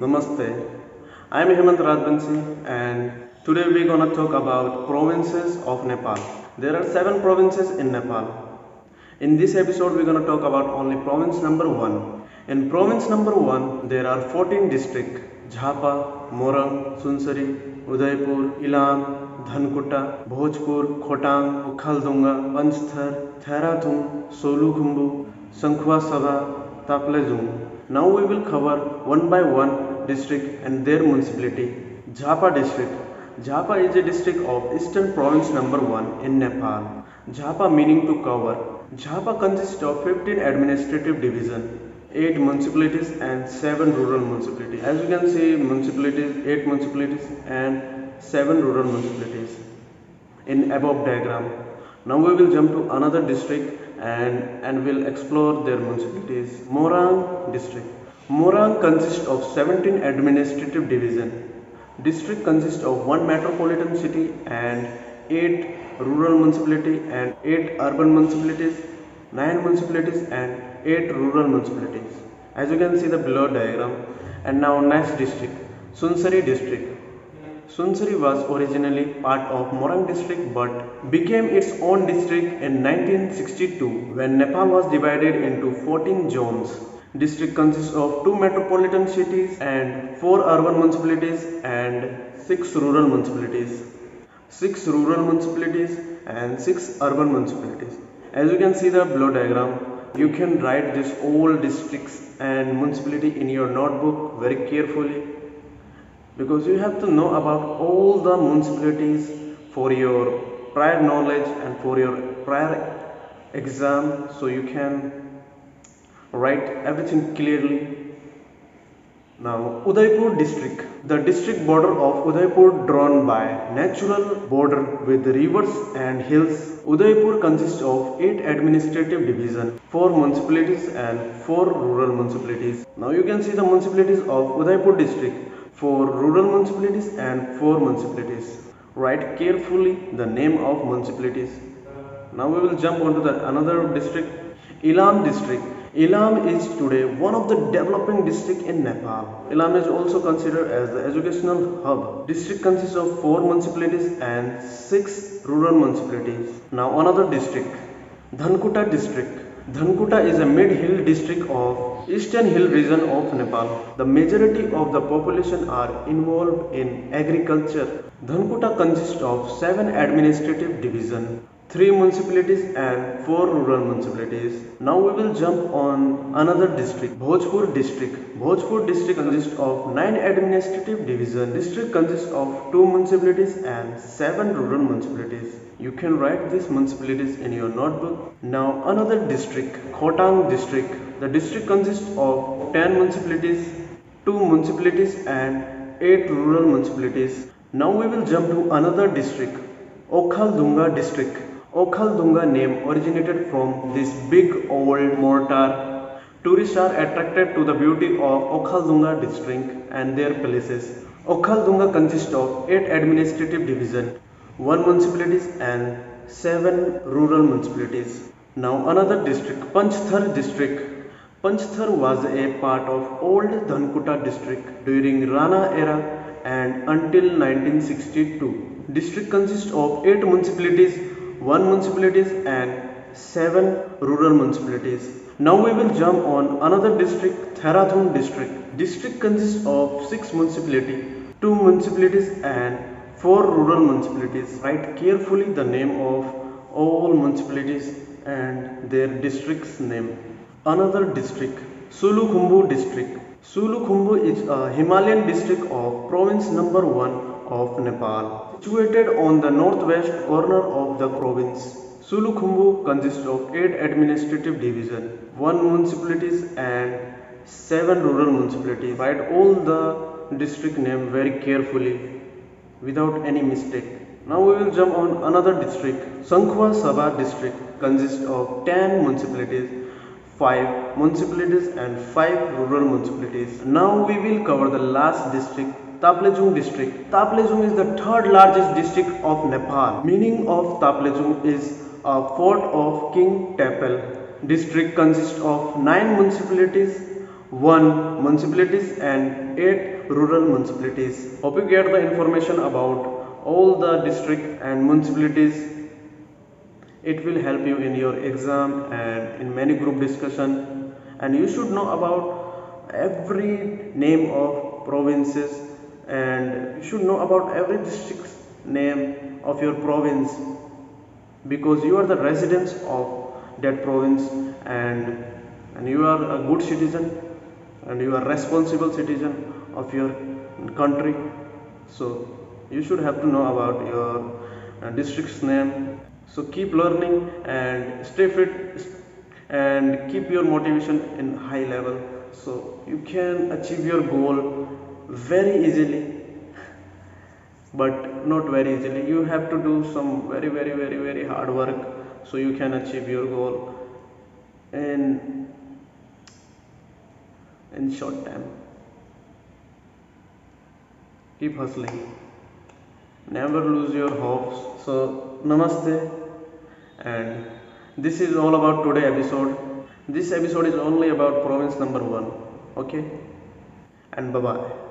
Namaste. I am Hemant Rajbansi and today we are gonna talk about provinces of Nepal. There are 7 provinces in Nepal. In this episode we are gonna talk about only province number 1. In province number 1 there are 14 districts: Jhapa, Morang, Sunsari, Udaipur, Ilam, Dhankutta, Bhojpur, Khotang, Ukhaldunga, Panchthar, Therathum, Solukhumbu, Sankhwa Sabha, Taplejung. Now we will cover one by one district and their municipality. Jhapa district. Jhapa is a district of Eastern Province number 1 in Nepal. Jhapa meaning to cover. Jhapa consists of 15 administrative divisions, 8 municipalities and 7 rural municipalities. As you can see, municipalities, 8 municipalities and 7 rural municipalities in above diagram. Now we will jump to another district and will explore their municipalities. Morang district. Morang consists of 17 administrative divisions. District consists of 1 metropolitan city and 8 rural municipalities and 8 urban municipalities, 9 municipalities and 8 rural municipalities. As you can see the below diagram. And now next district, Sunsari district. Sunsari was originally part of Morang district but became its own district in 1962 when Nepal was divided into 14 zones. District consists of 2 metropolitan cities and 4 urban municipalities and 6 rural municipalities. 6 rural municipalities and 6 urban municipalities. As you can see the below diagram, you can write this all districts and municipality in your notebook very carefully, because you have to know about all the municipalities for your prior knowledge and for your prior exam, so you can write everything clearly. Now Udaipur district. The district border of Udaipur drawn by natural border with rivers and hills. Udaipur consists of 8 administrative divisions, 4 municipalities and 4 rural municipalities. Now you can see the municipalities of Udaipur district, 4 rural municipalities and 4 municipalities. Write carefully the name of municipalities. Now we will jump onto the another district, Ilam district. Ilam is today one of the developing districts in Nepal. Ilam is also considered as the educational hub. District consists of 4 municipalities and 6 rural municipalities. Now another district, Dhankutta district. Dhankutta is a mid-hill district of Eastern Hill region of Nepal. The majority of the population are involved in agriculture. Dhankutta consists of 7 administrative divisions, 3 municipalities and 4 rural municipalities. Now we will jump on another district, Bhojpur district. Bhojpur district consists of 9 administrative divisions. District consists of 2 municipalities and 7 rural municipalities. You can write these municipalities in your notebook. Now another district, Khotang district. The district consists of 10 municipalities, 2 municipalities and 8 rural municipalities. Now we will jump to another district, Okhaldunga district. Okhaldunga name originated from this big old mortar. Tourists are attracted to the beauty of Okhaldunga district and their places. Okhaldunga consists of 8 administrative divisions, 1 municipalities and 7 rural municipalities. Now another district, Panchthar district. Panchthar was a part of old Dhankutta district during Rana era and until 1962. District consists of 8 municipalities, 1 municipalities and 7 rural municipalities. Now we will jump on another district, Therathum district. District consists of 6 municipalities, 2 municipalities and 4 rural municipalities. Write carefully the name of all municipalities and their district's name. Another district, Solukhumbu district. Solukhumbu is a Himalayan district of province number 1 of Nepal, situated on the northwest corner of the province. Solukhumbu consists of 8 administrative divisions, 1 municipalities and 7 rural municipalities. Write all the district name very carefully without any mistake. Now we will jump on another district, Sankhwa Sabha district consists of 10 municipalities, 5 municipalities and 5 rural municipalities. Now we will cover the last district, Taplejung district. Taplejung is the 3rd largest district of Nepal. Meaning of Taplejung is a fort of King Tapel. District consists of 9 municipalities, 1 municipalities and 8 rural municipalities. Hope you get the information about all the district and municipalities. It will help you in your exam and in many group discussion, and you should know about every name of provinces, and you should know about every district's name of your province, because you are the residents of that province, and you are a good citizen and you are responsible citizen of your country. So you should have to know about your district's name. So keep learning and stay fit and keep your motivation in high level, so you can achieve your goal very easily, but not very easily. You have to do some very hard work, so you can achieve your goal in short time. Keep hustling, never lose your hopes. So namaste, and this is all about today episode. This episode is only about province number 1. Okay, and bye bye.